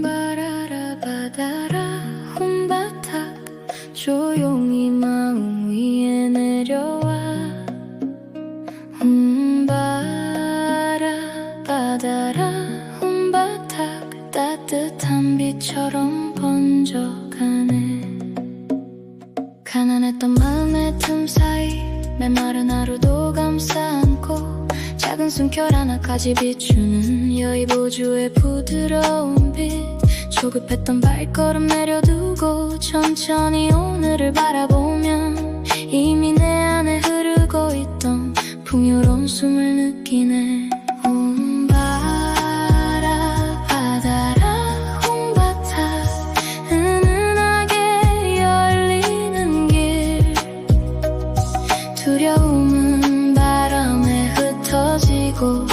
바라라 바다라 혼바닥 조용히 마음 위에 내려와. 바라 바다라 혼바닥 따뜻한 비처럼 번져가네. 가난했던 마음의 틈 사이 메마른 하루도 감싸 안고 작은 숨결 하나까지 비추는 여의보주의 부드러운 빛. 조급했던 발걸음 내려두고 천천히 오늘을 바라보면 이미 내 안에 흐르고 있던 풍요로운 숨을 느끼네. 바라 바다라 홍바타 은은하게 열리는 길. 두려움은 바람에 흩어지고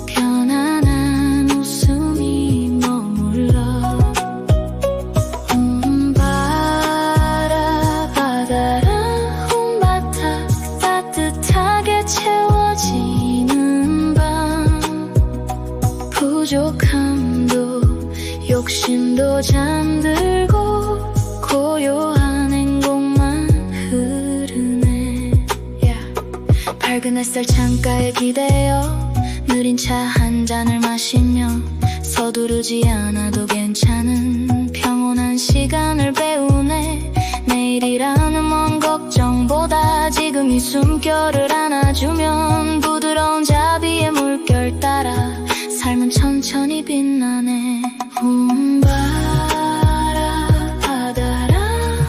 편안한 웃음이 머물러. 바라 바다라 홍바타 따뜻하게 채워지는 밤. 부족함도 욕심도 잠들고 고요한 행복만 흐르네. 밝은 햇살 창가에 기대어 느린 차 한 잔을 마시며 서두르지 않아도 괜찮은 평온한 시간을 배우네. 내일이라는 먼 걱정보다 지금 이 숨결을 안아주면 부드러운 자비의 물결 따라 삶은 천천히 빛나네. 바라 바다라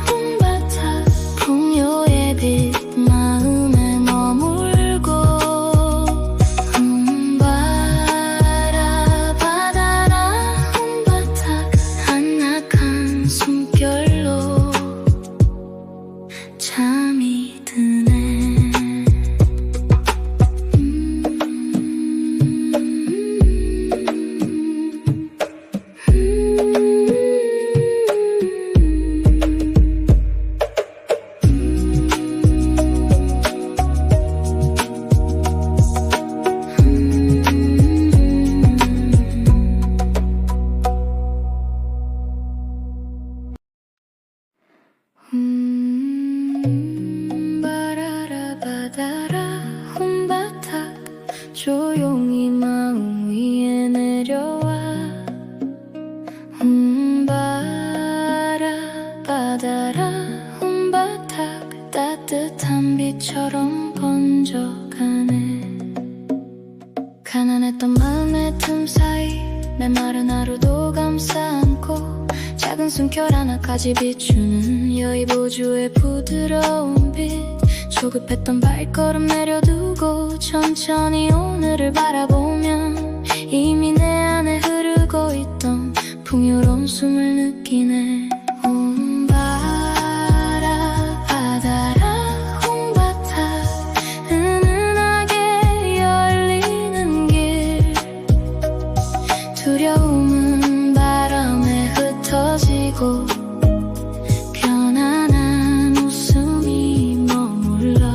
홍바타 풍요의 빛 마음에 머물고. 바라 바다라 홍바타 한낮한 숨결로 잠이 드네. 바라라 바다라 혼바닥 조용히 마음 위에 내려와. 바라 바다라 혼바닥 따뜻한 비처럼 번져가네. 가난했던 마음의 틈 사이 메마른 하루도 감싸 안고 작은 숨결 하나까지 비추는 여의보주의 부드러운 빛. 조급했던 발걸음 내려두고 천천히 오늘을 바라보면 이미 내 안에 흐르고 있던 풍요로운 숨을 느끼네. 바라 바다라 홍바타 은은하게 열리는 길. 두려움은 바람에 흩어지고 편안한 웃음이 머물러.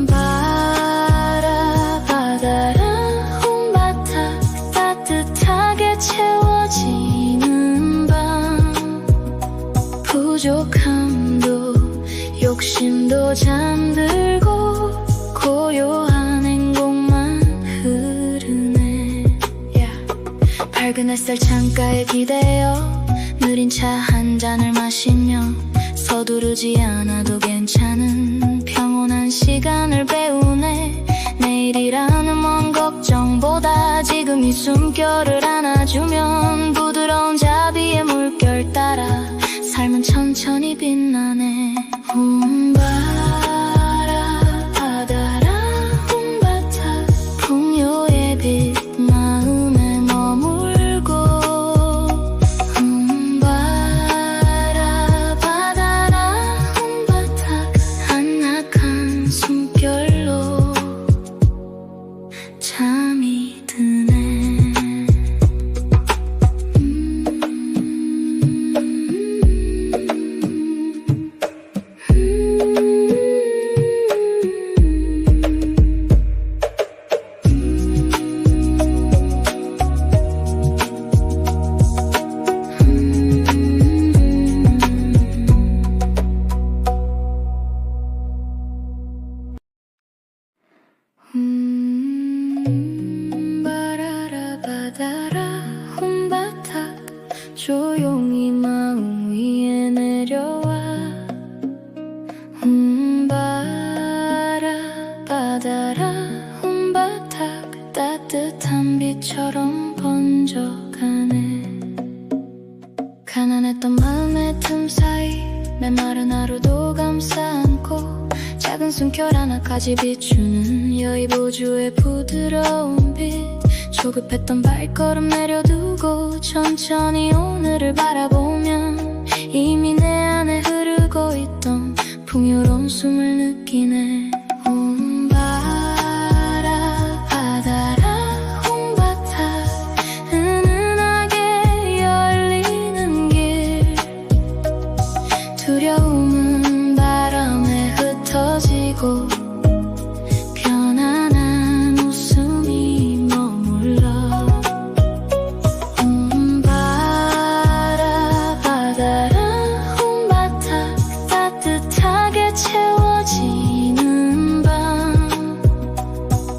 바라 바다라 홍바타 따뜻하게 채워지는 밤. 부족함도 욕심도 잠들고 고요한 행복만 흐르네. 밝은 햇살 창가에 기대어 느린 차 한 잔을 마시며 서두르지 않아도 괜찮은 평온한 시간을 배우네. 내일이라는 먼 걱정보다 지금 이 숨결을 안아주면 부드러운 자비의 물결 따라 삶은 천천히 빛나네. 바라 바다라 홍바타 풍요의 빛 마음에 머물고. 바라 바다라 홍바타 한낮한 숨결로 잠이 드네. 바라라 바다라 혼바닥 조용히 마음 위에 내려와 바라 바다라 혼바닥 따뜻한 빛처럼 번져가네. 가난했던 마음의 틈 사이 메마른 하루도 감싸 안고 작은 숨결 하나까지 비추는 여의보주의 부드러운 빛. 조급했던 발걸음 내려두고 천천히 오늘을 바라보면 이미 내 안에 흐르고 있던 풍요로운 숨을 느끼네. 바라 바다라 홍바닥 은은하게 열리는 길. 두려움은 바람에 흩어지고 편안한 웃음이 머물러. 바라 바다라 홍바닥 따뜻하게 채워지는 밤.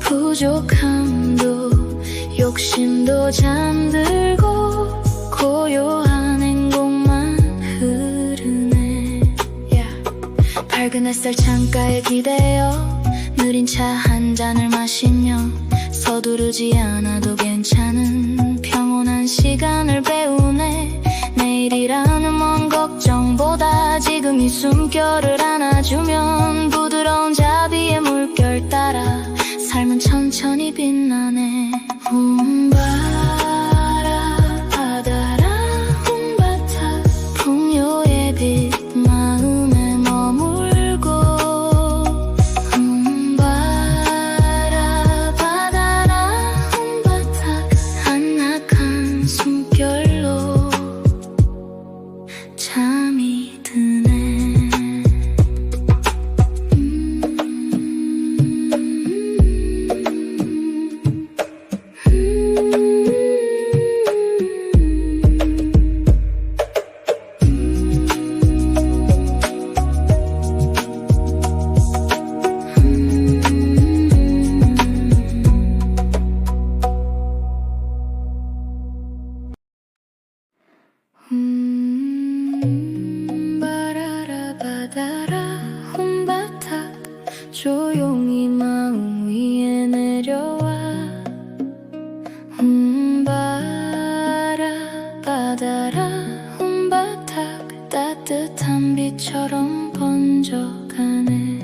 부족함도 욕심도 잠들고 고요한 행복만 흐르네. 밝은 햇살 창가에 기대어 느린 차 한 잔을 마시며 서두르지 않아도 괜찮은 평온한 시간을 배우네. 내일이라는 먼 걱정보다 지금 이 숨결을 안아주면 부드러운 자비의 물결 따라 삶은 천천히 빛나네. 바라 바다라 홍바닥 풍요의 빛 마음에 머물고. 바라 바다라 홍바닥 한낮한 숨결로 잠이 드네. 바라라 바다라 혼바닥 조용히 마음 위에 내려와. 바라 바다라 혼바닥 따뜻한 빛처럼 번져가네.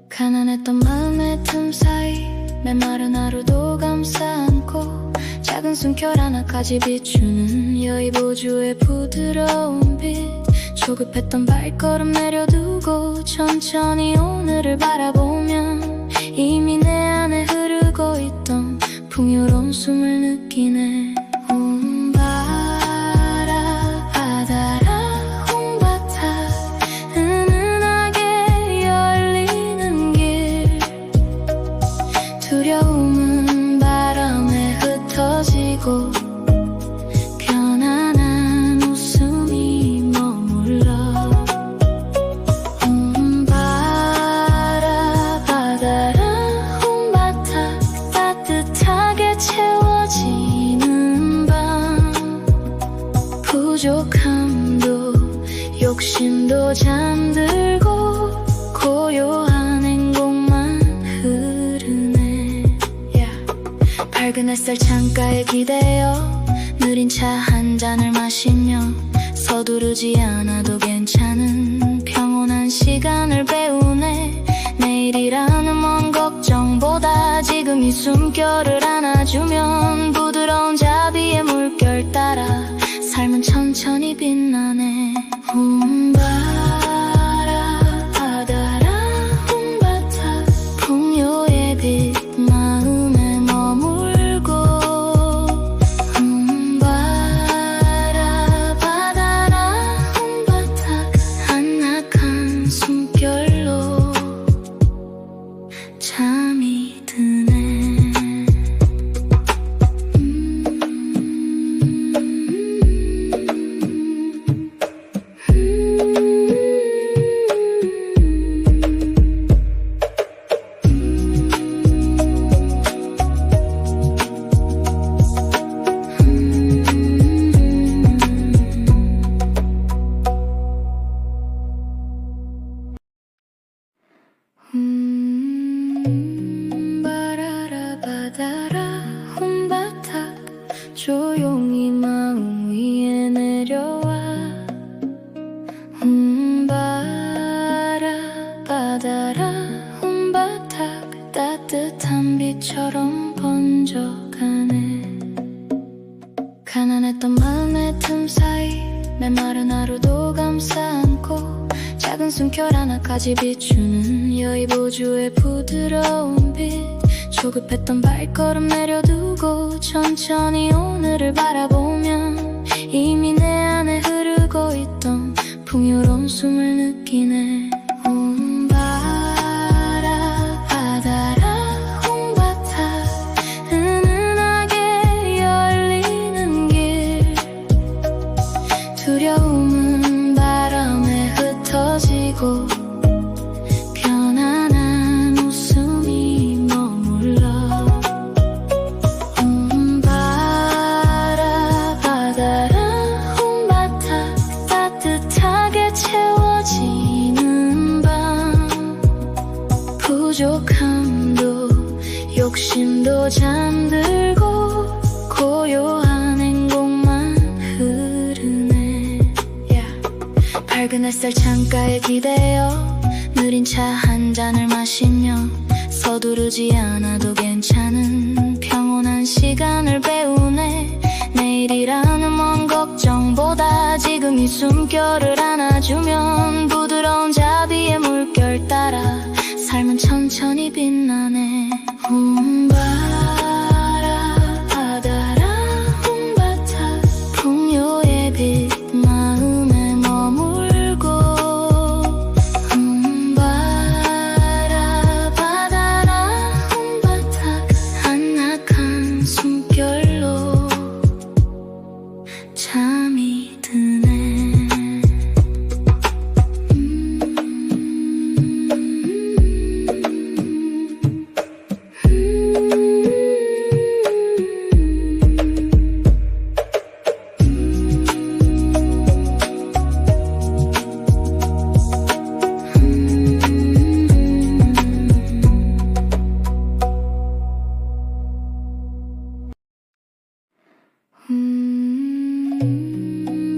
가난했던 마음의 틈 사이 메마른 하루도 감싸 안고 작은 숨결 하나까지 비추는 여의보주의 부드러운 빛. 조급했던 발걸음 내려두고 천천히 오늘을 바라보면 이미 내 안에 흐르고 있던 풍요로운 숨을 느끼네. 바라 바다라 홍바닥 은은하게 열리는 길. 두려움은 바람에 흩어지고 편안한 웃음이 머물러. 바라 바다라 홍바닥 따뜻하게 채워지는 밤. 부족함도 욕심도 잠들고 고요한 행복만 흐르네. 밝은 햇살 창가에 기대어 느린 차 한 잔을 마시며 서두르지 않아도 괜찮은 평온한 시간을 배우네. 내일이라는 먼 걱정보다 지금 이 숨결을 안아주면 부드러운 자비의 물결 따라 삶은 천천히 빛나네. 바라 바다라 홍바닥 풍요의 빛 마음에 머물고. 바라 바다라 홍바닥 한낮한 숨결로 잠이 드네. 따뜻한 빛처럼 번져가네. 가난했던 마음의 틈 사이 메마른 하루도 감싸 안고 작은 숨결 하나까지 비추는 여의보주의 부드러운 빛. 조급했던 발걸음 내려두고 천천히 오늘을 바라보면 이미 내 안에 흐르고 있던 풍요로운 숨을 느끼네. 바라 바다라 홍바타 은은하게 열리는 길. 두려움은 바람에 흩어지고 편안한 웃음이 머물러. 바라 바다라 홍바타 따뜻하게 채워지는 밤. 부족함도 욕심도 잠들고 고요한 행복만 흐르네. 밝은 햇살 창가에 기대어 느린 차 한 잔을 마시며 서두르지 않아도 괜찮은 평온한 시간을 배우네. 내일이라는 먼 걱정보다 지금 이 숨결을 안아주면 부드러운 자비의 물결 따라 삶은 천천히 빛나네. 바라 바다라 홍바타 풍요의 빛 마음에 머물고. 바라 바다라 홍바타 한낮한 숨결로 잠이 드네.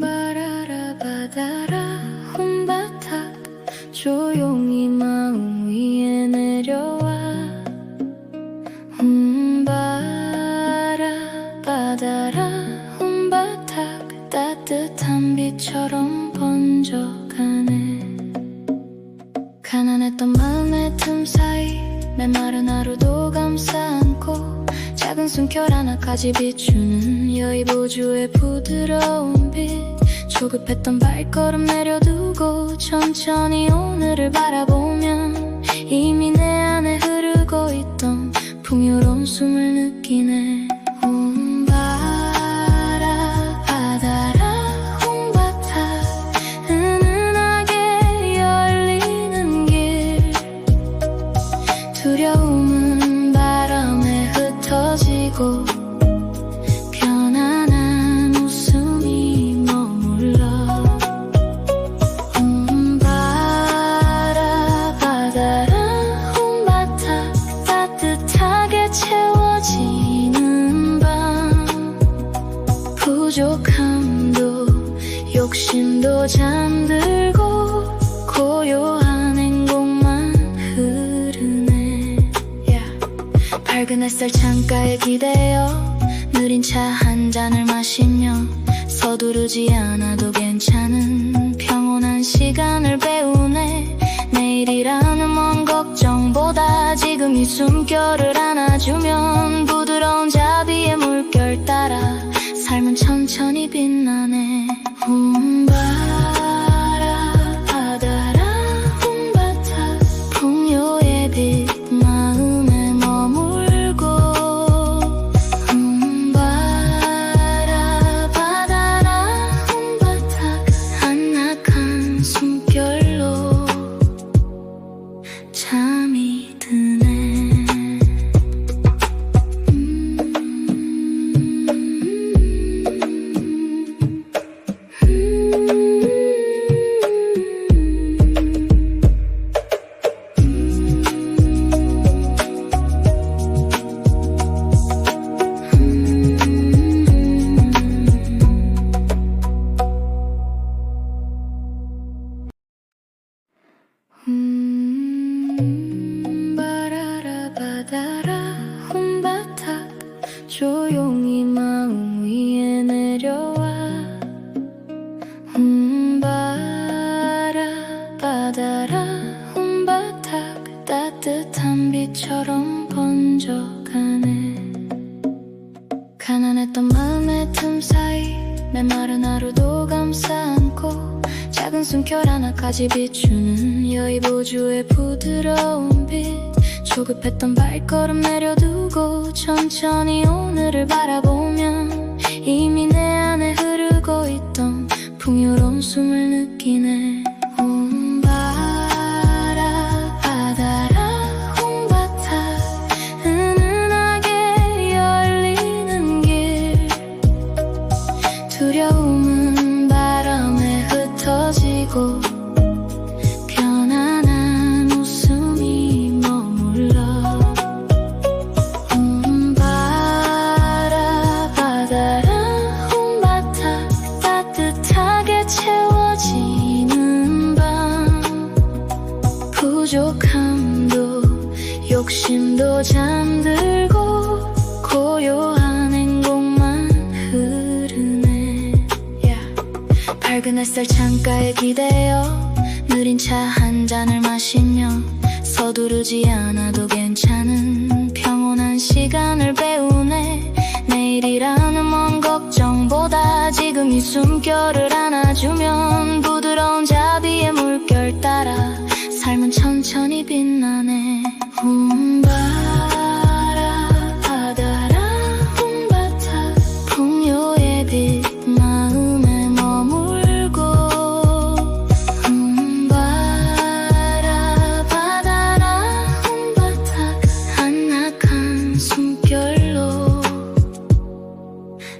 바라라 바다라 홍바타 조용히 마음 위에 내려와. 바라 바다라 홍바타 따뜻한 빛처럼 번져가네. 가난했던 마음의 틈 사이 메마른 하루도 감싸 안고 작은 숨결 하나까지 비추는 여의보주의 부드러운 빛. 조급했던 발걸음 내려두고 천천히 오늘을 바라보면 이미 내 안에 흐르고 있던 풍요로운 숨을 느끼네. 바라 바다라 홍바타 은은하게 열리는 길. 두려움은 바람에 흩어지고 편안한 웃음이 머물러. 바라 바다라 홍바타 따뜻하게 채워지는 밤. 부족함도 욕심도 잠들고 고요한 행복만 흐르네. 밝은 햇살 창가에 기대어 느린 차 한 잔을 마시며 서두르지 않아도 괜찮은 평온한 시간을 배우네. 내일이라는 먼 걱정보다 지금 이 숨결을 안아주면 부드러운 자비의 물결 따라 삶은 천천히 빛나네. 바라 바다라 홍바타 풍요의 빛 마음에 머물고. 바라 바다라 홍바타 한낮한 숨결로 잠이 드네. 조용히 마음 위에 내려와 바다라 혼바닥 따뜻한 비처럼 번져가네. 가난했던 마음의 틈 사이 메마른 하루도 감싸 안고 작은 숨결 하나까지 비추는 여의보주의 부드러운 빛. 조급했던 발걸음 내려두고 천천히 오늘을 바라보면 이미 내 안에 흐르고 있던 풍요로운 숨을 느끼네. 바다라 홍바타 은은하게 열리는 길. 두려움은 바람에 흩어지고 편안한 웃음이 머물러. 바다라 홍바타 따뜻하게 채워지는 밤. 부족함도 욕심도 잠들고 고요한 행복만 흐르네. 밝은 햇살 창가에 기대어 느린 차 한 잔을 마시며 서두르지 않아도 괜찮은 평온한 시간을 배우네. 내일이라는 먼 걱정보다 지금 이 숨결을 안아주면 부드러운 자비의 물결 따라 삶은 천천히 빛나네. 바다라 홍바타 풍요의 빛 마음에 머물고. 바다라 홍바타 한낮한 숨결로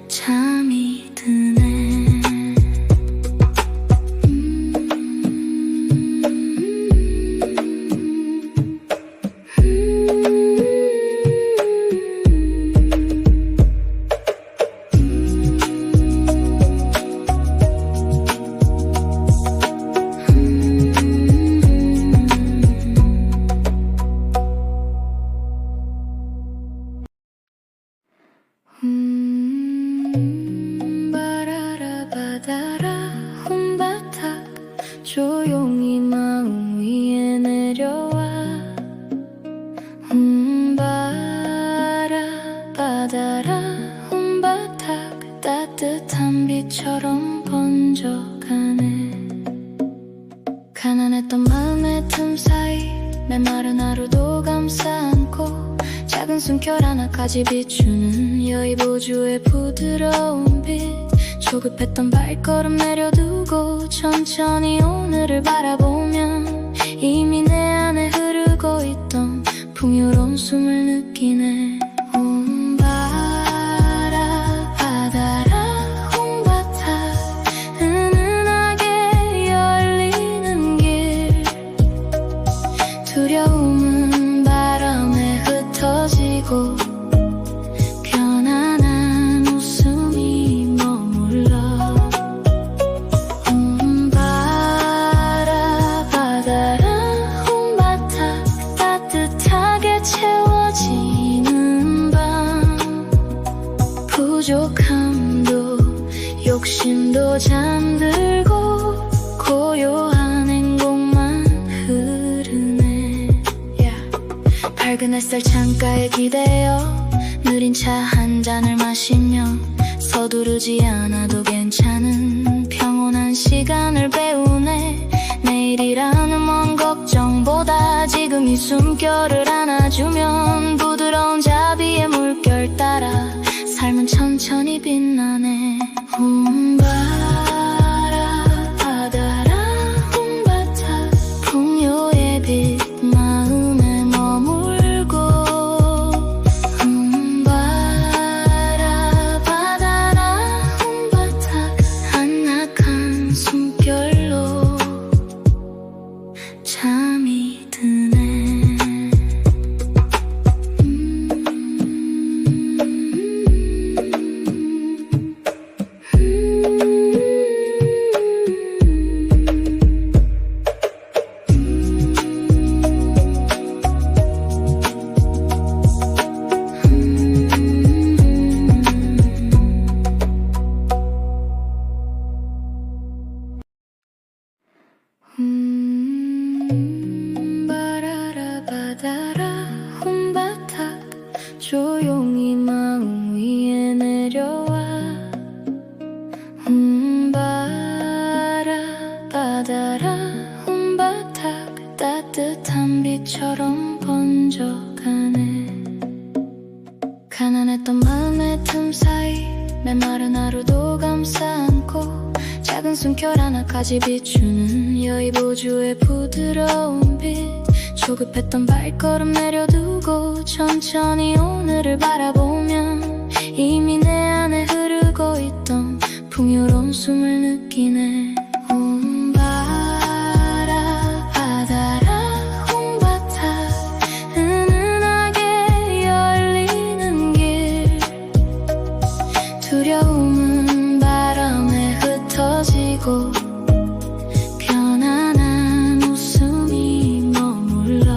잠이 드네. 바다라 혼바닥 조용히 마음 위에 내려와. 바다라 혼바닥 따뜻한 비처럼 번져가네. 가난했던 마음의 틈 사이 메마른 하루도 감싸 안고 작은 숨결 하나까지 비추는 여의보주의 부드러운 빛. 조급했던 발걸음 내려두고 천천히 오늘을 바라보면 이미 내 안에 흐르고 있던 풍요로운 숨을 느끼네. 바다라 홍바타 은은하게 열리는 길. 두려움은 바람에 흩어지고 편안한 웃음이 머물러. 바다라 홍바타 따뜻하게 채워지는 밤. 부족함도 욕심도 잠들고 고요한 행복만 흐르네. 밝은 햇살 창가에 기대어 느린 차 한 잔을 마시며 서두르지 않아도 괜찮은 평온한 시간을 배우네. 내일이라는 먼 걱정보다 지금 이 숨결을 안아주면 부드러운 자비의 물결 따라 삶은 천천히 빛나네. 바다라 홍바타 풍요의 빛 마음에 머물고. 바다라 홍바타 한낮한 숨결로 잠이 드네. 조용히 마음 위에 내려와 바다라 혼바닥 따뜻한 비처럼 번져가네. 가난했던 마음의 틈 사이 메마른 하루도 감싸 안고 작은 숨결 하나까지 비추는 여의보주의 부드러운 빛. 조급했던 발걸음 내려두고 천천히 오늘을 바라보면 이미 내 안에 흐르고 있던 풍요로운 숨을 느끼네. 바다라 홍바닥 은은하게 열리는 길. 두려움은 바람에 흩어지고 편안한 웃음이 머물러.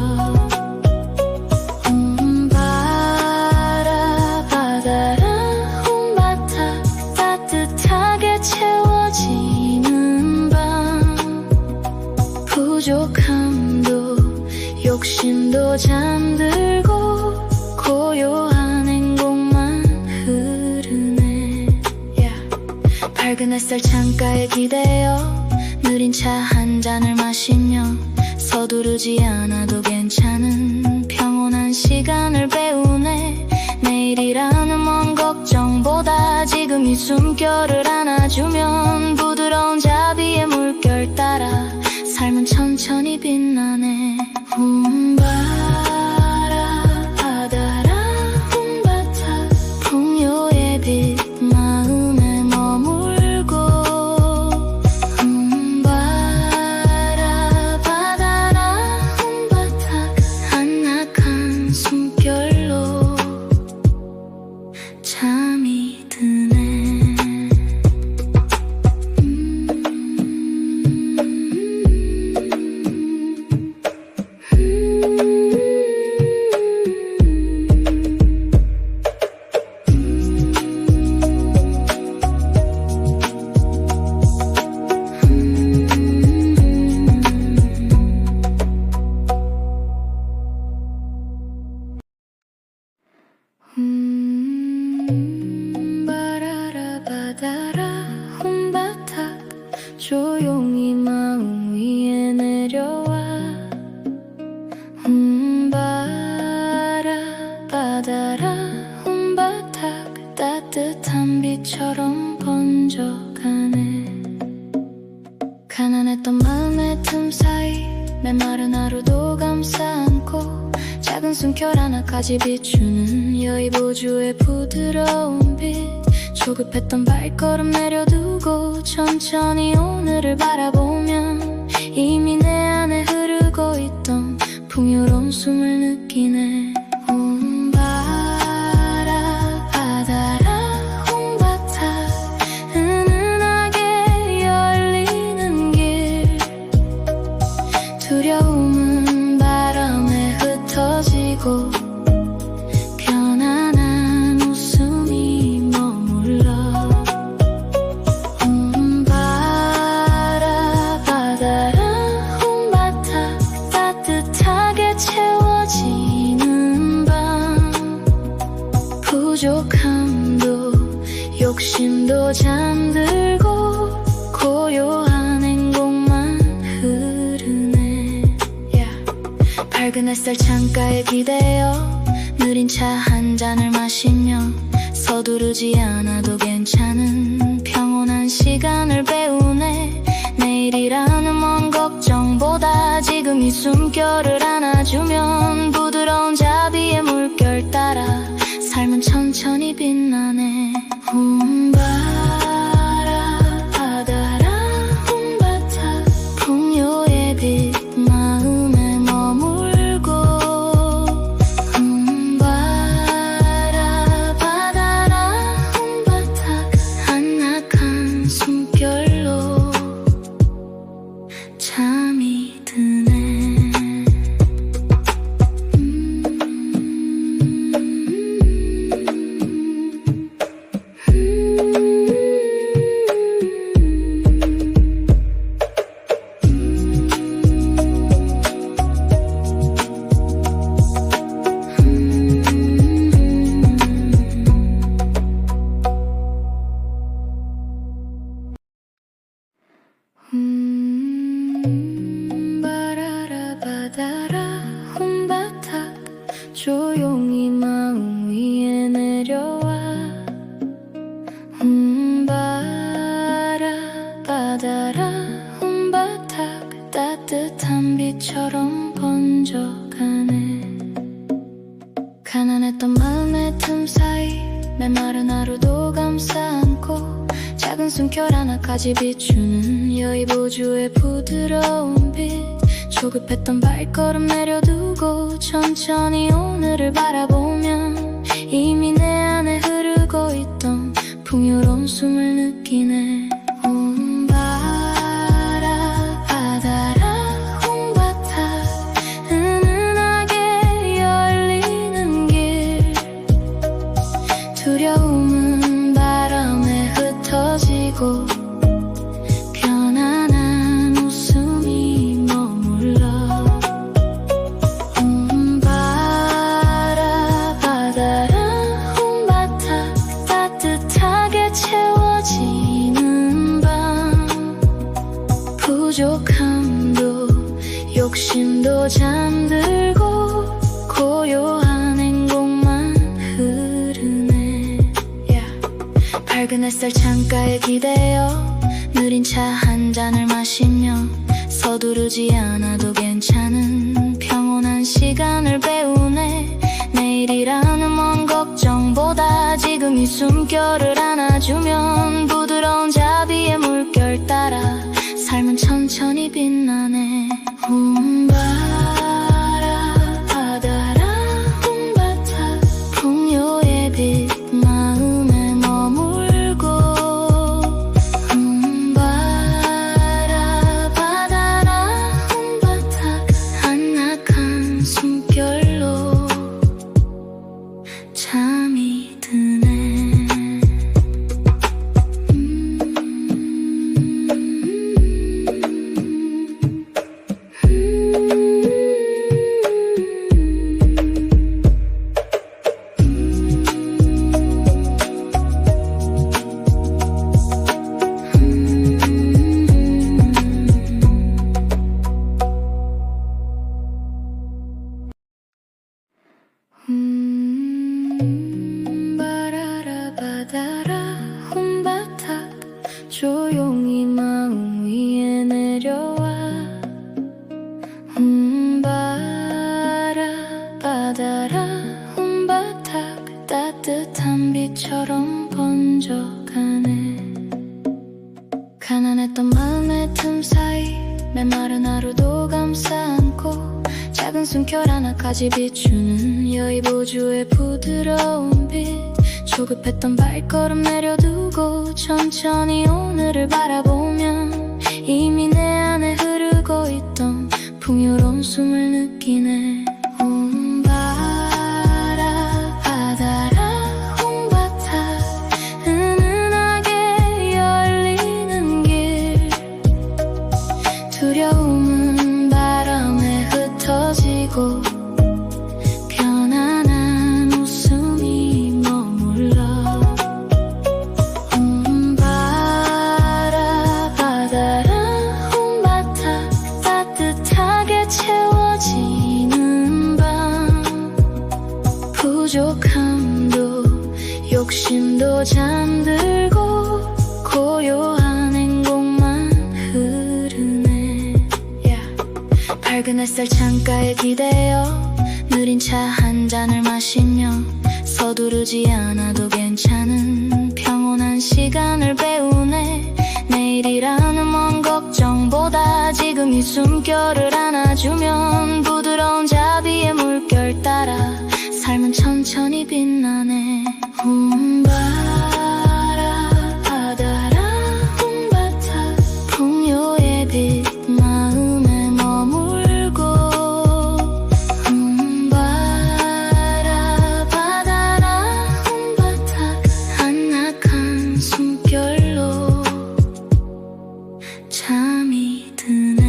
바다라 홍바닥 따뜻하게 채워지는 밤. 부족함도 욕심도 잠들고 고요한 행복만 흐르네. 밝은 햇살 창가에 기대어 느린 차 한 잔을 마시며 서두르지 않아도 괜찮은 평온한 시간을 배우네. 내일이라는 먼 걱정보다 지금 이 숨결을 안아주면 부드러운 자비의 물결 따라 삶은 천천히 빛나네. 바다라 홍바닥 풍요의 빛 마음에 머물고. 바다라 홍바닥 한낮한 숨결로 잠이 드네. 바다라 혼바닥 조용히 마음 위에 내려와 바다라 혼바닥 따뜻한 비처럼 번져가네. 가난했던 마음의 틈 사이 메마른 하루도 감싸 안고 작은 숨결 하나까지 비추는 여의보주의 부드러운 빛. 조급했던 발걸음 내려두고 천천히 오늘을 바라보면 이미 내 안에 흐르고 있던 풍요로운 숨을 느끼네. 바다라 홍바닥 은은하게 열리는 길. 두려움은 바람에 흩어지고 편안한 웃음이 머물러. 바다라 홍바닥 따뜻하게 채워지는 밤. 부족함도 욕심도 잠들고 고요한 행복만 흐르네. 밝은 햇살 창가에 기대어 느린 차 한 잔을 마시며 서두르지 않아도 괜찮은 평온한 시간을 배우네. 내일이라는 먼 걱정보다 지금 이 숨결을 안아주면 부드러운 자비의 물결 따라 삶은 천천히 빛나네. 바다라 홍바닥 풍요의 빛 마음에 머물고. 바다라 홍바닥 한낮한 숨결로 잠이 드네. 가난했던 마음의 틈 사이 메마른 하루도 감싸 안고 작은 숨결 하나까지 비추는 여의보주의 부드러운 빛 조급했던 발걸음 내려두고 천천히 오늘을 바라보면 이미 내 안에 흐르고 있던 풍요로운 숨을 느끼네. 바라 바다라 홍바타 은은하게 열리는 길 두려움은 바람에 흩어지고 편안한 웃음이 머물러 바라 바다라 홍바타 따뜻하게 채워지는 밤 부족함도 욕심도 잠들고 고요한 행복만 흐르네. 밝은 햇살 창가에 기대어 느린 차 한 잔을 마시며 서두르지 않아도 괜찮은 평온한 시간을 배우네. 내일이라는 먼 걱정보다 지금 이 숨결을 안아주면 부드러운 자비의 물결 따라 삶은 천천히 빛나네. 바라 바다라 홍바타 풍요의 빛 마음에 머물고 바라 바다라 홍바타 한낮한 숨결로 잠이 드네. 바라라 바다라 홍바타 조용히 마음 위에 내려와 바라 바다라 홍바타 따뜻한 빛처럼 번져가네. 가난했던 마음의 틈 사이 메마른 하루도 감싸 안고 작은 숨결 하나까지 비추는 여의보주의 부드러운 빛 조급했던 발걸음 내려두고 천천히 오늘을 바라보면 이미 내 안에 흐르고 있던 풍요로운 숨을 느끼네. 바라 바다라 홍바타 은은하게 열리는 길 두려움은 바람에 흩어지고 편안한 웃음이 머물러 바라 바다라 홍바타 따뜻하게 채워지는 밤 부족함도 욕심도 잠들고 고요한 행복만 흐르네. 밝은 햇살 창가에 기대어 느린 차 한 잔을 마시며 서두르지 않아도 괜찮은 평온한 시간을 배우네. 내일이라는 먼 걱정보다 지금 이 숨결을 안아주면 부드러운 자비의 물결 따라 삶은 천천히 빛나네. 바라 바다라 홍바타 풍요의 빛 마음에 머물고 바라 바다라 홍바타 한낮한 숨결로 잠이 드네.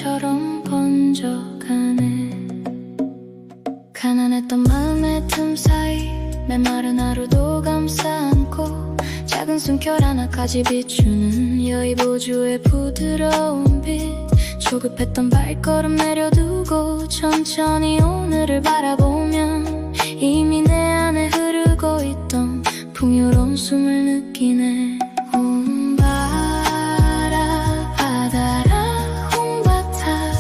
빛처럼 번져가네. 가난했던 마음의 틈 사이 메마른 하루도 감싸 안고 작은 숨결 하나까지 비추는 여의보주의 부드러운 빛. 조급했던 발걸음 내려두고 천천히 오늘을 바라보면 이미 내 안에 흐르고 있던 풍요로운 숨을 느끼네. 바라 바다라 홍바타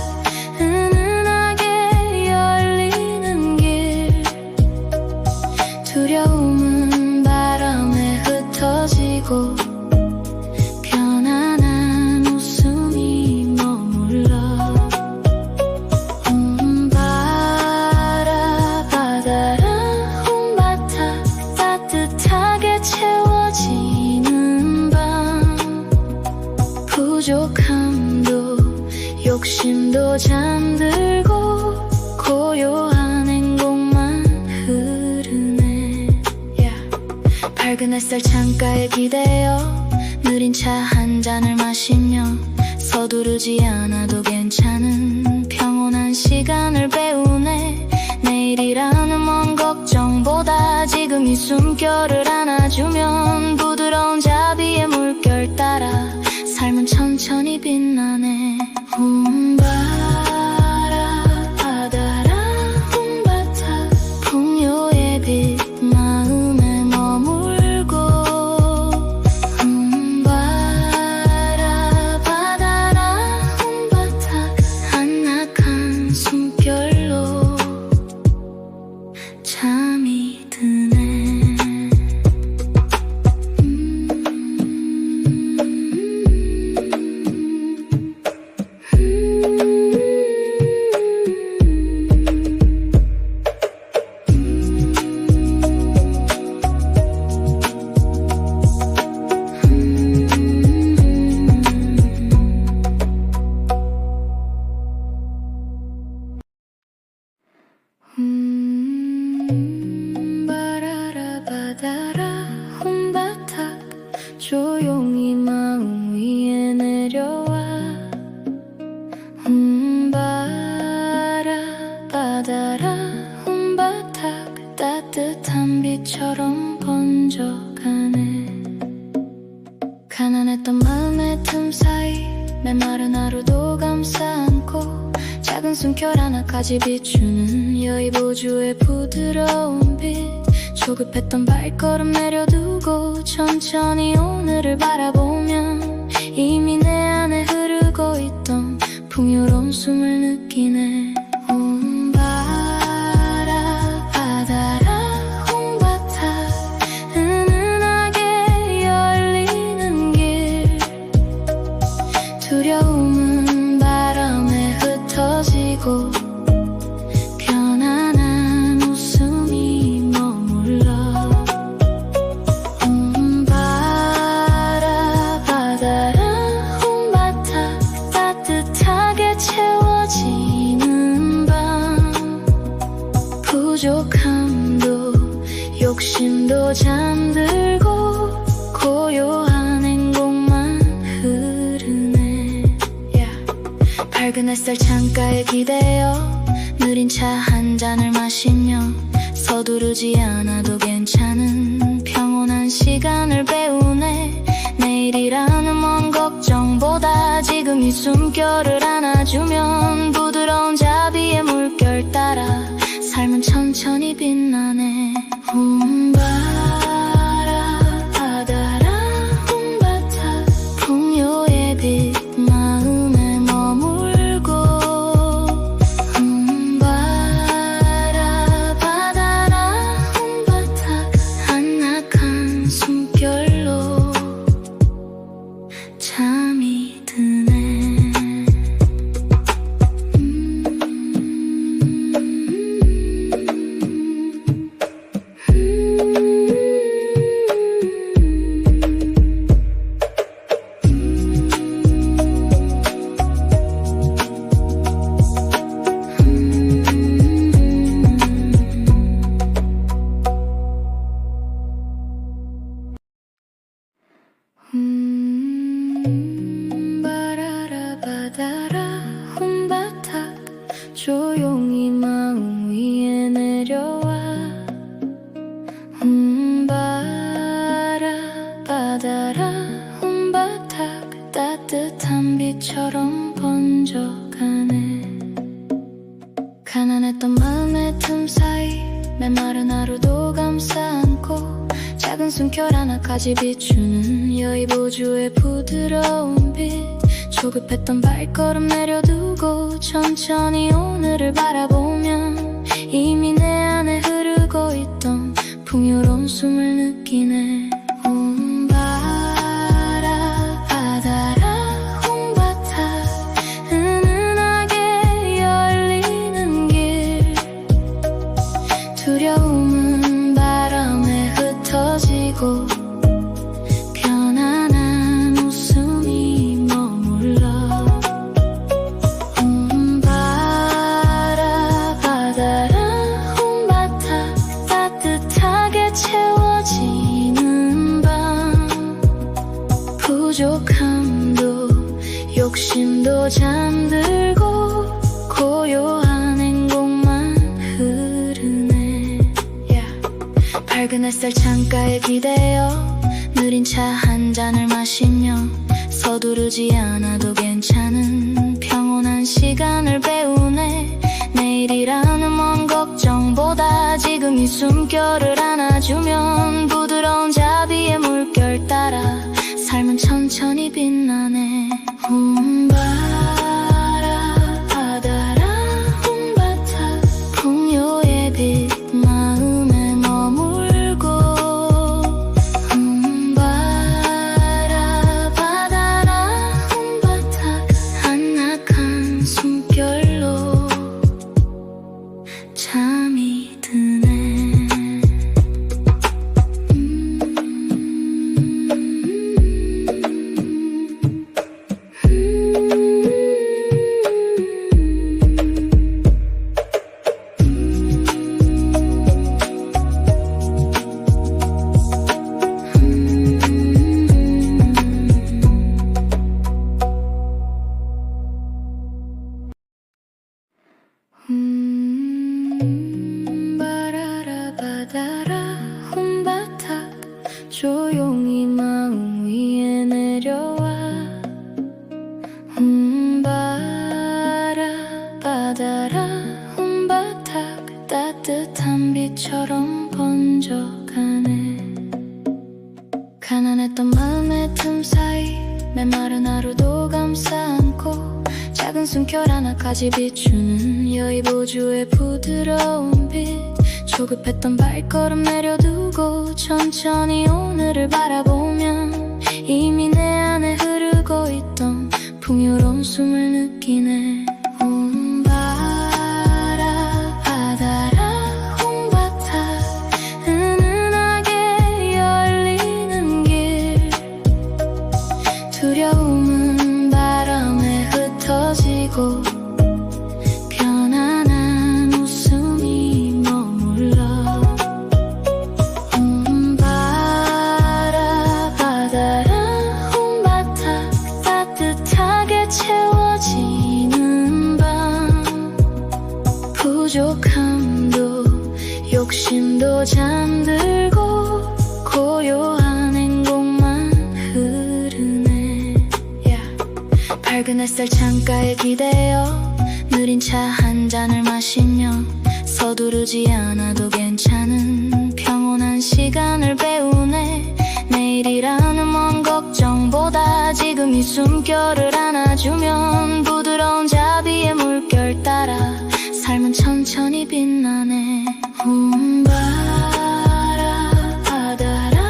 은은하게 열리는 길. 두려움은 바람에 흩어지고 편안한 웃음이 머물러. 바라 바다라 홍바타 따뜻하게 채워지는 밤. 부족함도 욕심도 잠들고 고요한 행복만 흐르네. 밝은 햇살 창가에 기대어 느린 차 한 잔을 마시며 서두르지 않아도 괜찮은 평온한 시간을 배우네. 내일이라는 먼 걱정보다 지금 이 숨결을 안아주면 부드러운 자비의 물결 따라 삶은 천천히 빛나네. 바라 바다라 홍바타 풍요의 빛 마음에 머물고. 바라 바다라 홍바타 한낮한 숨결로 잠이 드네. 바라라 바다라 홍바타 조용히 마음 위에 내려와. 바라 바다라 홍바타 따뜻한 빛처럼 번져가네. 가난했던 마음의 틈 사이 메마른 하루도 감싸 안고 작은 숨결 하나까지 비추는 여의보주의 부드러운 빛. 조급했던 발걸음 내려두고 천천히 오늘을 바라보면 이미 내 안에 흐르고 있던 풍요로운 숨을 느끼네. 바라 바다라 홍바타 은은하게 열리는 길. 두려움은 바람에 흩어지고 편안한 웃음이 머물러. 바라 바다라 홍바타 따뜻하게 채워지는 밤. 부족함도 욕심도 잠들고 고요한 행복만 흐르네. 밝은 햇살 창가에 기대어 느린 차 한 잔을 마시며 서두르지 않아도 괜찮은 평온한 시간을 배우네. 내일이라는 먼 걱정보다 지금 이 숨결을 안아주면 부드러운 자비의 물결 따라 삶은 천천히 빛나네. 바라 바다라 홍바타 풍요의 빛 마음에 머물고. 바라 바다라 홍바타 한낮한 숨결로 잠이 드네. 바다라 혼바닥 따뜻한 빛처럼 번져가네. 가난했던 마음의 틈 사이 메마른 하루도 감싸 안고 작은 숨결 하나까지 비추는 여의보주의 부드러운 빛. 조급했던 발걸음 내려두고 천천히 오늘을 바라보면 이미 내 안에 흐르고 있던 풍요로운 숨을 느끼네. 바라 바다라 홍바타 은은하게 열리는 길. 두려움은 바람에 흩어지고 편안한 웃음이 머물러. 바라 바다라 홍바타 따뜻하게 채워지는 밤. 부족함도 욕심도 잠들고 고요한 행복만 흐르네. 밝은 햇살 창가에 기대어 느린 차 한 잔을 마시며 서두르지 않아도 괜찮은 평온한 시간을 배우네. 내일이라는 먼 걱정보다 지금 이 숨결을 안아주면 부드러운 자비의 물결 따라 삶은 천천히 빛나네. 바라 바다라 홍바타 풍요의 빛 마음에 머물고. 바라 바다라 홍바타 한낮한 숨결로 잠이 드네. 바라라 바다라 혼바타 조용히 마음 위에 내려와. 바라 바다라 혼바타 따뜻한 빛처럼 번져가네. 가난했던 마음의 틈 사이 메마른 하루도 감싸 안고 작은 숨결 하나까지 비추는 여의보주의 부드러운 빛. 조급했던 발걸음 내려두고 천천히 오늘을 바라보면 이미 내 안에 흐르고 있던 풍요로운 숨을 느끼네. 바라 바다라 홍바타 은은하게 열리는 길. 두려움은 바람에 흩어지고 편안한 웃음이 머물러. 바라 바다라 홍바타 따뜻하게 채워지는 밤. 부족함도 욕심도 잠들고 고요한 행복만 흐르네. 밝은 햇살 창가에 기대어 느린 차 한 잔을 마시며 서두르지 않아도 괜찮은 평온한 시간을 배우네. 내일이라는 먼 걱정보다 지금 이 숨결을 안아주면 부드러운 자비의 물결 따라 삶은 천천히 빛나네. 바라 바다라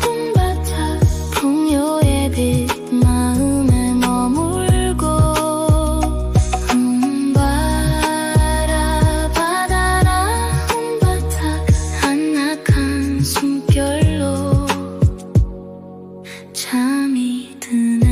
홍바타 풍요의 빛 마음에 머물고. 바라 바다라 홍바타 한낮한 숨결로 잠이 드네.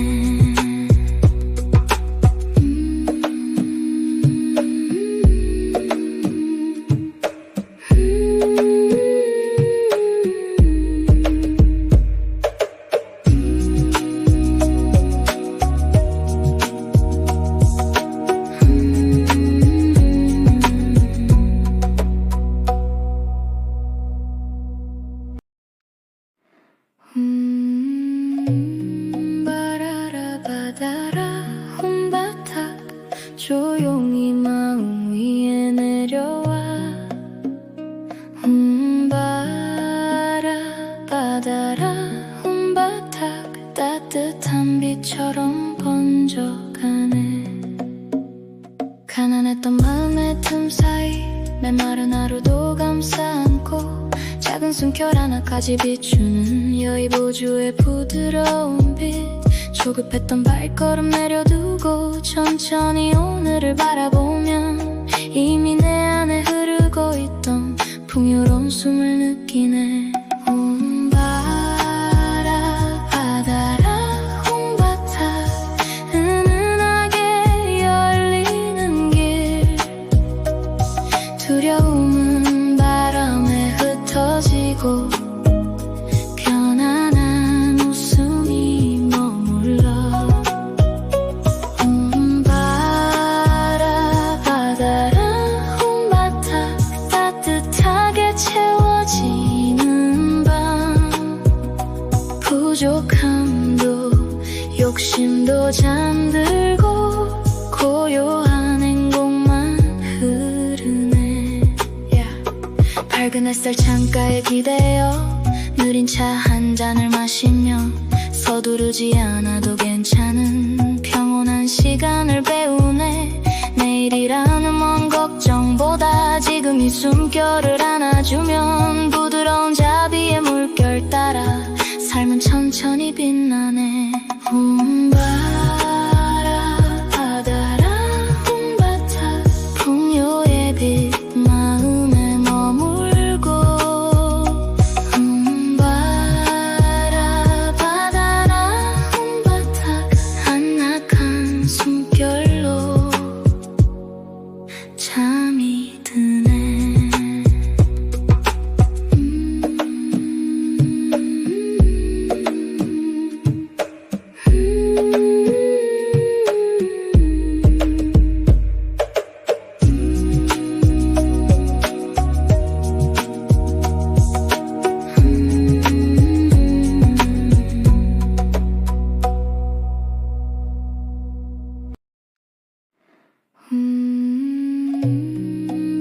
숨결 하나까지 비추는 여의보주의 부드러운 빛. 조급했던 발걸음 내려두고 천천히 오늘을 바라보면 이미 내 안에 흐르고 있던 풍요로운 숨을 느끼네. 바라 바다라 홍바타 은은하게 열리는 길. 두려움은 바람에 흩어지고 편안한 웃음이 머물러. 바라 바다라 홍바타 따뜻하게 채워지는 밤. 부족함도 욕심도 잠들고 고요한 행복만 흐르네. 밝은 햇살 창가에 기대어 느린 차 한 잔을 마시며 서두르지 않아도 괜찮은 평온한 시간을 배우네. 내일이라는 먼 걱정보다 지금 이 숨결을 안아주면 부드러운 자비의 물결 따라 삶은 천천히 빛나네. 바라 바다라 홍바타 풍요의 빛 마음에 머물고. 바라 바다라 홍바타 한낮한 숨결로 잠이 드네.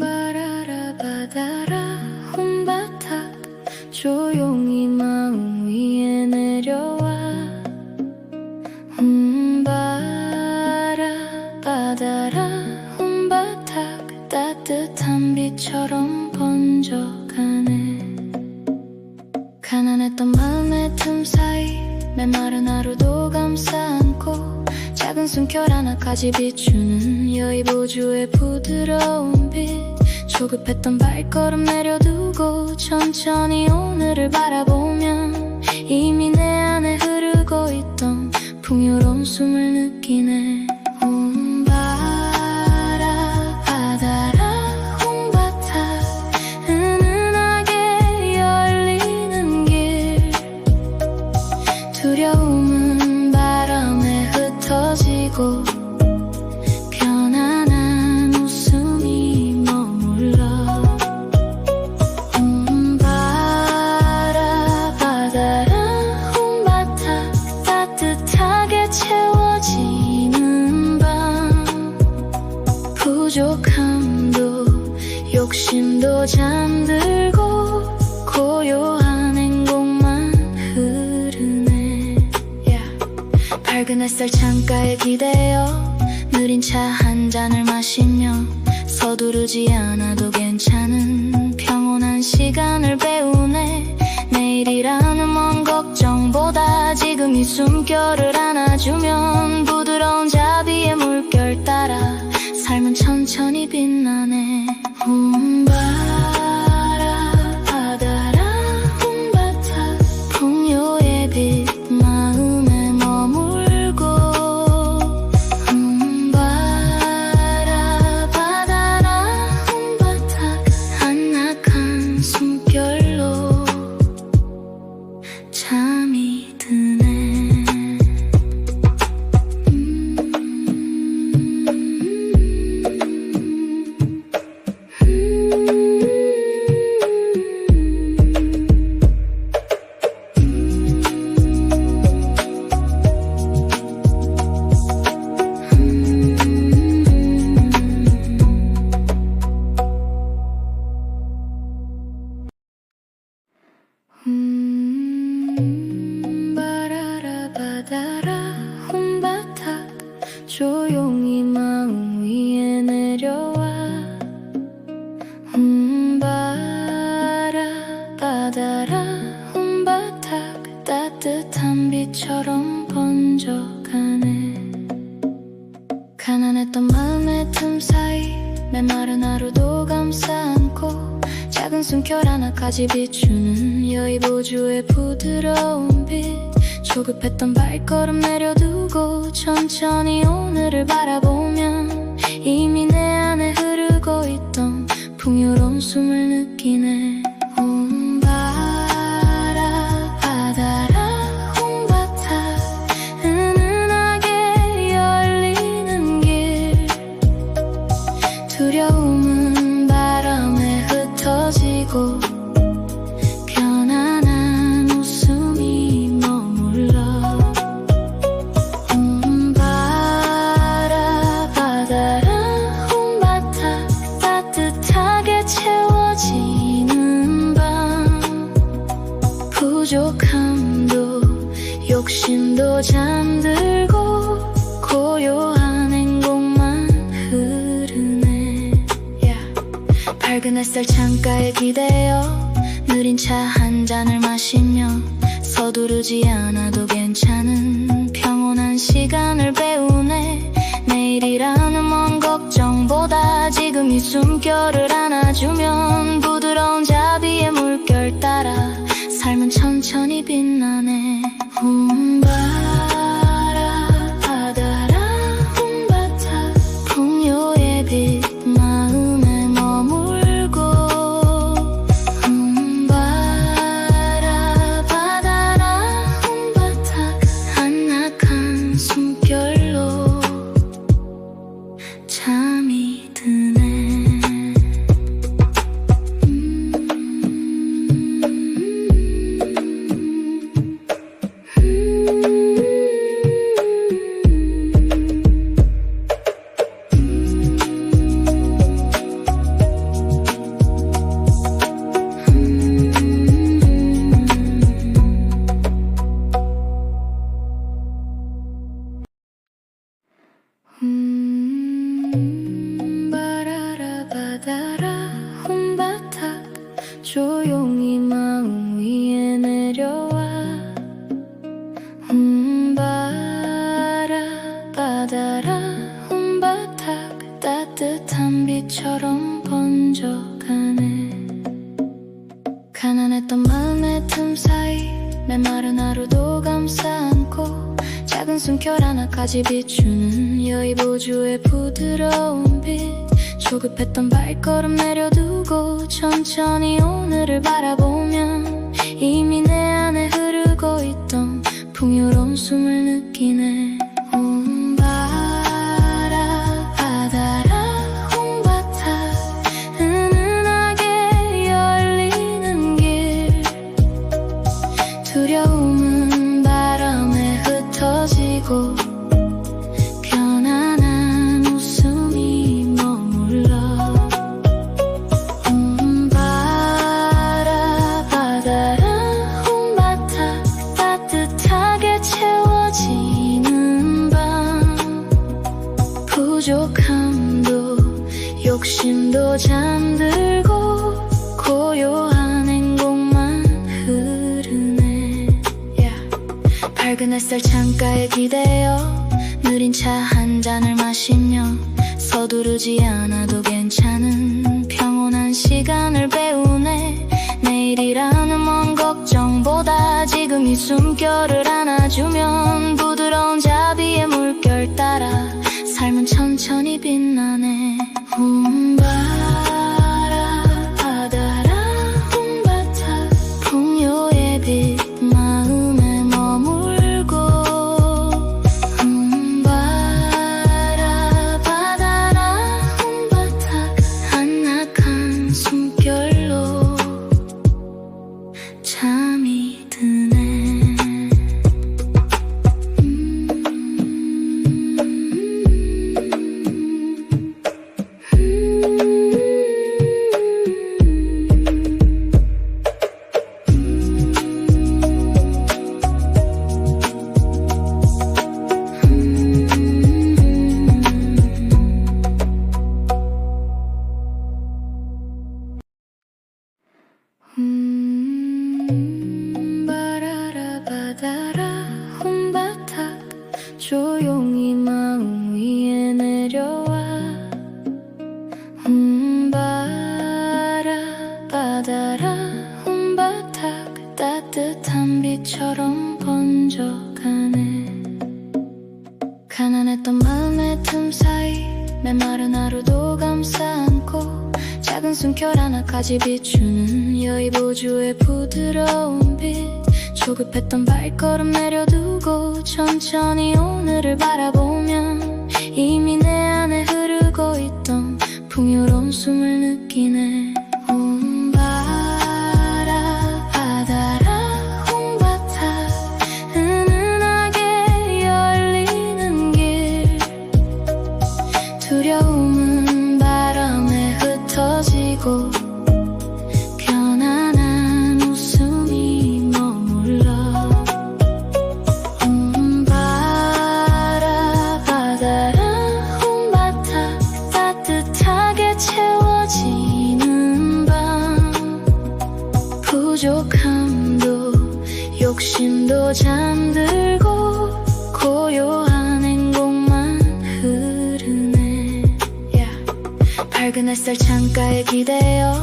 바라라 바다라 홍바타 조용히 마음 위에 내려와. 바라 바다라 홍바타 따뜻한 빛처럼 번져가네. 가난했던 마음의 틈 사이 메마른 하루도 감싸 안고 작은 숨결 하나까지 비추는 여의보주의 부드러운 빛. 조급했던 발걸음 내려두고 천천히 오늘을 바라보면 이미 내 안에 흐르고 있던 풍요로운 숨을 느끼네. 바라 바다라 홍바타 은은하게 열리는 길. 두려움은 바람에 흩어지고 편안한 웃음이 머물러. 바라 바다라 홍바타 따뜻하게 채워지는 밤. 부족함도 욕심도 잠들고 고요한 행복만 흐르네. 밝은 햇살 창가에 기대어 느린 차 한 잔을 마시며 서두르지 않아도 괜찮은 평온한 시간을 배우네. 내일이라는 먼 걱정보다 지금 이 숨결을 안아주면 부드러운 자비의 물결 따라 삶은 천천히 빛나네. 바라 바다라 홍바타 풍요의 빛 마음에 머물고. 바라 바다라 홍바타 한낮한 숨결로 잠이 드네. 바다라 혼바닥 따뜻한 비처럼 번져가네. 가난했던 마음의 틈 사이 메마른 하루도 감싸 안고 작은 숨결 하나까지 비추는 여의보주의 부드러운 빛. 조급했던 발걸음 내려두고 천천히 오늘을 바라보면 이미 내 안에 흐르고 있던 풍요로운 숨을 느끼네. 혼바라 바다라 홍바타 은은하게 열리는 길. 두려움은 바람에 흩어지고 편안한 웃음이 머물러. 혼바라 바다라 홍바타 따뜻하게 채워지는 밤. 부족함도 욕심도 잠들고 고요한 행복만 흐르네. 밝은 햇살 창가에 기대어 느린 차 한 잔을 마시며 서두르지 않아도 괜찮은 평온한 시간을 배우네. 내일이라는 먼 걱정보다 지금 이 숨결을 안아주면 부드러운 자비의 물결 따라 삶은 천천히 빛나네. 혼바라 바다라 혼바타 풍요의 빛 마음에 머물고. 혼바라 바다라 혼바타 한낮한 숨결로 잠이 드네. 바라라 바다라 혼바타 조용히 마음 위에 내려와. 바라 바다라 혼바타 따뜻한 비처럼 번져가네. 가난했던 마음의 틈 사이 메마른 하루도 감싸 안고 작은 숨결 하나까지 비추는 여의보주의 부드러운 빛. 조급했던 발걸음 내려두고 천천히 오늘을 바라보면 이미 내 안에 흐르고 있던 풍요로운 숨을 느끼네. 혼바라 바다라 홍바타 은은하게 열리는 길. 두려움은 바람에 흩어지고 편안한 웃음이 머물러. 혼바라 바다라 홍바타 따뜻하게 채워지는 밤. 부족함도 욕심도 잠들고 고요한 행복만 흐르네. 밝은 햇살 창가에 기대어 느린 차 한 잔을 마시며 서두르지 않아도 괜찮은 평온한 시간을 배우네. 내일이라는 먼 걱정보다 지금 이 숨결을 안아주면 부드러운 자비의 물결 따라 삶은 천천히 빛나네. 혼바라 바다라 혼바타 풍요의 빛 마음에 머물고. 혼바라 바다라 혼바타 한낮한 숨결로 잠이 드네. 따뜻한 빛처럼 번져가네. 가난했던 마음의 틈 사이 메마른 하루도 감싸 안고 작은 숨결 하나까지 비추는 여의보주의 부드러운 빛. 조급했던 발걸음 내려두고 천천히 오늘을 바라보면 이미 내 안에 흐르고 있던 풍요로운 숨을 느끼네. 바라 바다라 홍바타 은은하게 열리는 길. 두려움은 바람에 흩어지고 편안한 웃음이 머물러. 바라 바다라 홍바타 따뜻하게 채워지는 밤. 부족함도 욕심도 잠들고 고요한 행복만 흐르네. 밝은 햇살 창가에 기대어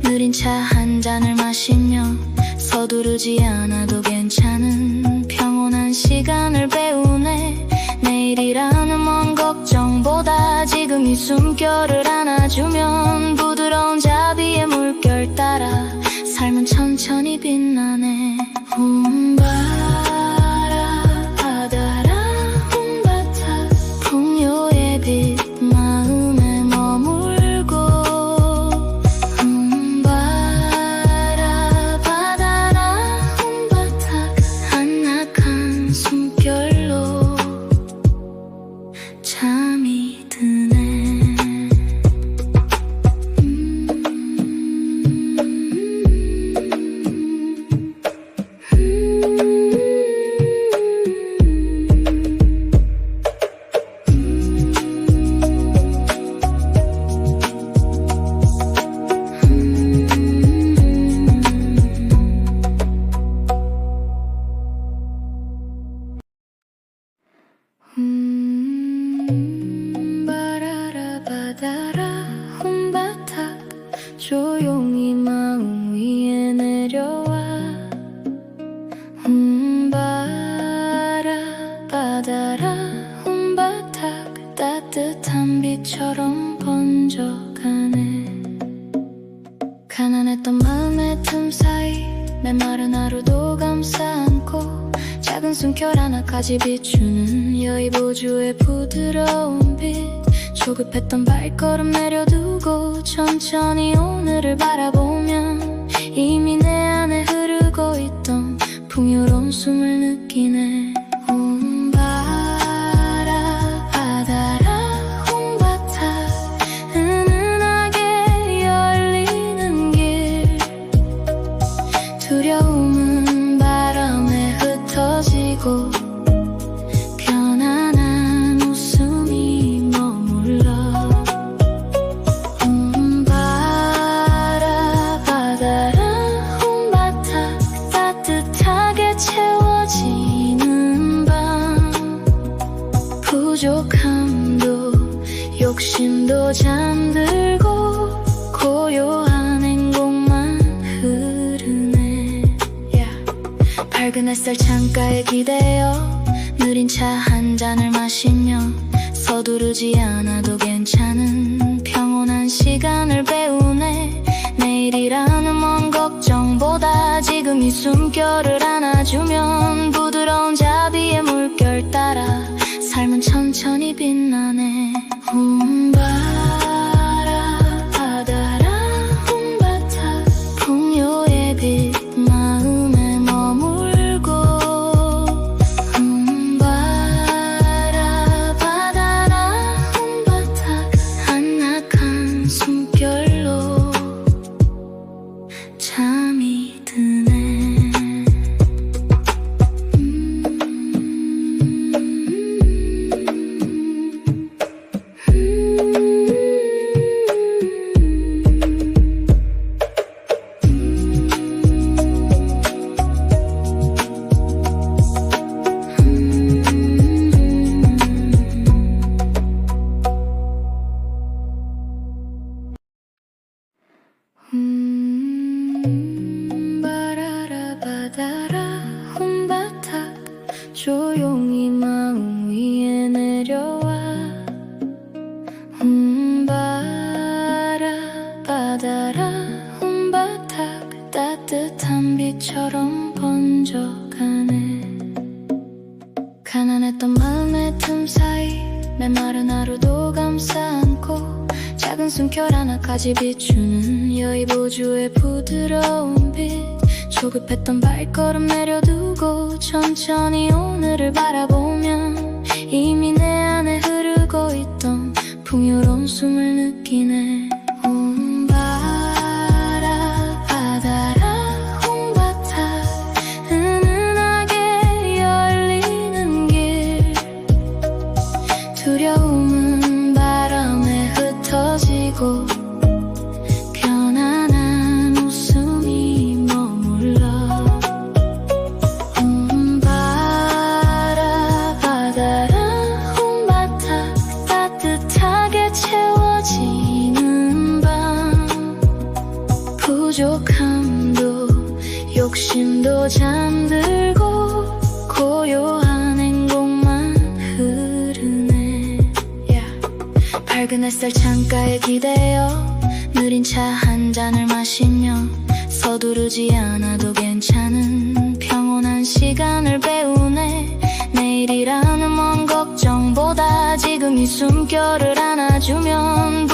느린 차 한 잔을 마시며 서두르지 않아도 괜찮은 평온한 시간을 배우네. 내일이라는 먼 걱정보다 지금 이 숨결을 안아주면 부드러운 자비의 물결 따라 삶은 천천히 빛나네. 바라 바다라 홍바타 풍요의 빛 마음에 머물고. 바라 바다라 홍바타 한약한 숨결로 잠이 드네. 바라라 바다라 홍바타 조용히 마음 위에 내려와. 바라 바다라 홍바타 따뜻한 빛처럼 번져가네. 가난했던 마음의 틈 사이 메마른 하루도 감싸 안고 작은 숨결 하나까지 비추는 여의보주의 부드러운 빛. 조급했던 발걸음 내려두고 천천히 오늘을 바라보면 이미 내 안에 흐르고 있던 풍요로운 숨을 느끼네. 바라 바다라 홍바타 은은하게 열리는 길. 두려움은 바람에 흩어지고 편안한 웃음이 머물러. 바라 바다라 홍바타 따뜻하게 채워지는 밤. 부족함도 욕심도 잠들고 고요한 행복만 흐르네. 밝은 햇살 창가에 기대어 느린 차 한 잔을 마시며 서두르지 않아도 괜찮은 평온한 시간을 배우네. 내일이라는 먼 걱정보다 지금 이 숨결을 안아주면 부드러운 자비의 물결 따라 삶은 천천히 빛나네. 바라 바다라 홍바타 풍요의 빛 마음에 머물고. 바라 바다라 홍바타 한약한 숨결로 잠이 드네. 조용히 마음 위에 내려와 바다라 혼바닥 따뜻한 비처럼 번져가네. 가난했던 마음의 틈 사이 메마른 하루도 감싸 안고 작은 숨결 하나까지 비추는 여의보주의 부드러운 빛. 조급했던 발걸음 내려두고 천천히 오늘을 바라보면 이미 내 안에 흐르고 있던 풍요로운 숨을 느끼네. 바다라 홍바닥 은은하게 열리는 길. 두려움은 바람에 흩어지고 편안한 웃음이 머물러. 바다라 홍바닥 따뜻하게 채워지는 밤. 부족함도 욕심도 잠들고 고요한 행복만 흐르네. 밝은 햇살 창가에 기대어 느린 차 한 잔을 마시며 서두르지 않아도 괜찮은 평온한 시간을 배우네. 내일이라는 먼 걱정보다 지금 이 숨결을 안아주면